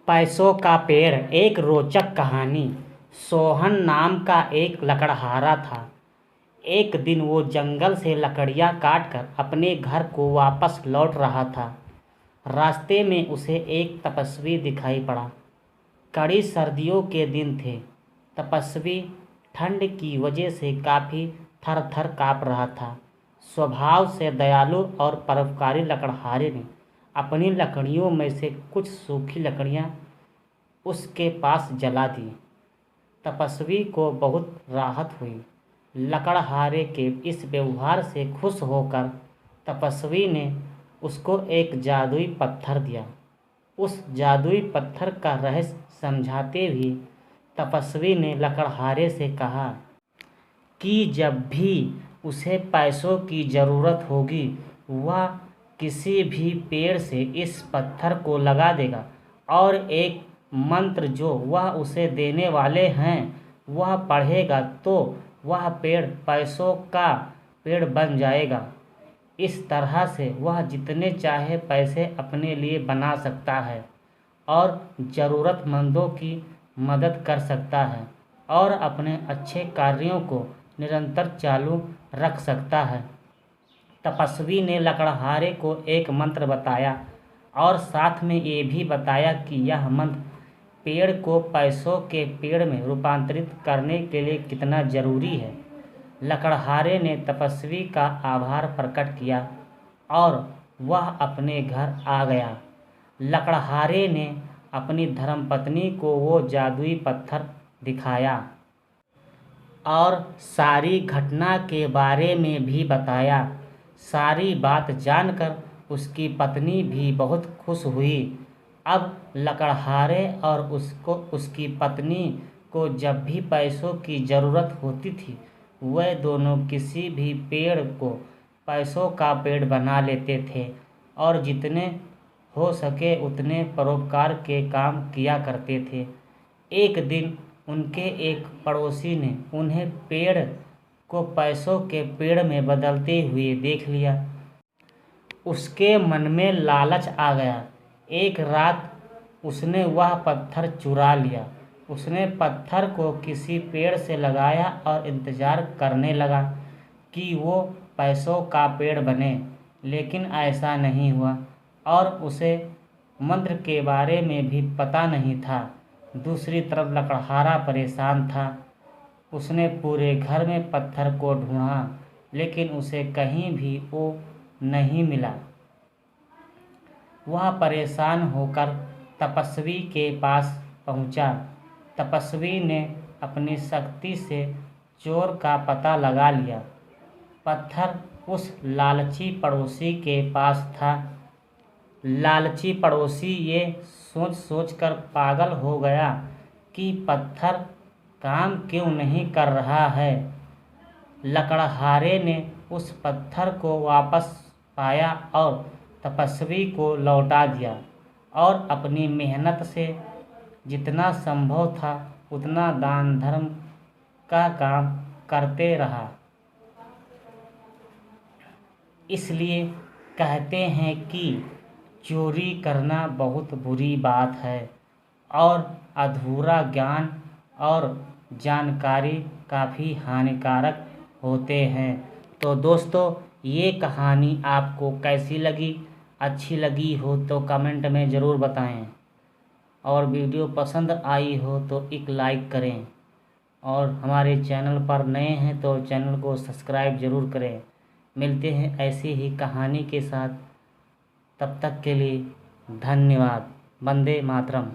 पैसों का पेड़। एक रोचक कहानी। सोहन नाम का एक लकड़हारा था। एक दिन वो जंगल से लकड़ियाँ काटकर अपने घर को वापस लौट रहा था। रास्ते में उसे एक तपस्वी दिखाई पड़ा। कड़ी सर्दियों के दिन थे। तपस्वी ठंड की वजह से काफ़ी थर-थर काँप रहा था। स्वभाव से दयालु और परोपकारी लकड़हारे ने अपनी लकड़ियों में से कुछ सूखी लकड़ियाँ उसके पास जला दी। तपस्वी को बहुत राहत हुई। लकड़हारे के इस व्यवहार से खुश होकर तपस्वी ने उसको एक जादुई पत्थर दिया। उस जादुई पत्थर का रहस्य समझाते हुए तपस्वी ने लकड़हारे से कहा कि जब भी उसे पैसों की ज़रूरत होगी वह किसी भी पेड़ से इस पत्थर को लगा देगा और एक मंत्र जो वह उसे देने वाले हैं वह पढ़ेगा तो वह पेड़ पैसों का पेड़ बन जाएगा। इस तरह से वह जितने चाहे पैसे अपने लिए बना सकता है और ज़रूरतमंदों की मदद कर सकता है और अपने अच्छे कार्यों को निरंतर चालू रख सकता है। तपस्वी ने लकड़हारे को एक मंत्र बताया और साथ में ये भी बताया कि यह मंत्र पेड़ को पैसों के पेड़ में रूपांतरित करने के लिए कितना ज़रूरी है। लकड़हारे ने तपस्वी का आभार प्रकट किया और वह अपने घर आ गया। लकड़हारे ने अपनी धर्मपत्नी को वो जादुई पत्थर दिखाया और सारी घटना के बारे में भी बताया। सारी बात जानकर उसकी पत्नी भी बहुत खुश हुई। अब लकड़हारे और उसकी पत्नी को जब भी पैसों की ज़रूरत होती थी वह दोनों किसी भी पेड़ को पैसों का पेड़ बना लेते थे और जितने हो सके उतने परोपकार के काम किया करते थे। एक दिन उनके एक पड़ोसी ने उन्हें पेड़ को पैसों के पेड़ में बदलते हुए देख लिया। उसके मन में लालच आ गया। एक रात उसने वह पत्थर चुरा लिया। उसने पत्थर को किसी पेड़ से लगाया और इंतज़ार करने लगा कि वो पैसों का पेड़ बने, लेकिन ऐसा नहीं हुआ और उसे मंत्र के बारे में भी पता नहीं था। दूसरी तरफ लकड़हारा परेशान था। उसने पूरे घर में पत्थर को ढूंढा लेकिन उसे कहीं भी वो नहीं मिला। वह परेशान होकर तपस्वी के पास पहुंचा। तपस्वी ने अपनी शक्ति से चोर का पता लगा लिया। पत्थर उस लालची पड़ोसी के पास था। लालची पड़ोसी ये सोच कर पागल हो गया कि पत्थर काम क्यों नहीं कर रहा है। लकड़हारे ने उस पत्थर को वापस पाया और तपस्वी को लौटा दिया और अपनी मेहनत से जितना संभव था उतना दान धर्म का काम करते रहा। इसलिए कहते हैं कि चोरी करना बहुत बुरी बात है और अधूरा ज्ञान और जानकारी काफ़ी हानिकारक होते हैं। तो दोस्तों ये कहानी आपको कैसी लगी? अच्छी लगी हो तो कमेंट में ज़रूर बताएं और वीडियो पसंद आई हो तो एक लाइक करें और हमारे चैनल पर नए हैं तो चैनल को सब्सक्राइब ज़रूर करें। मिलते हैं ऐसी ही कहानी के साथ। तब तक के लिए धन्यवाद। वंदे मातरम।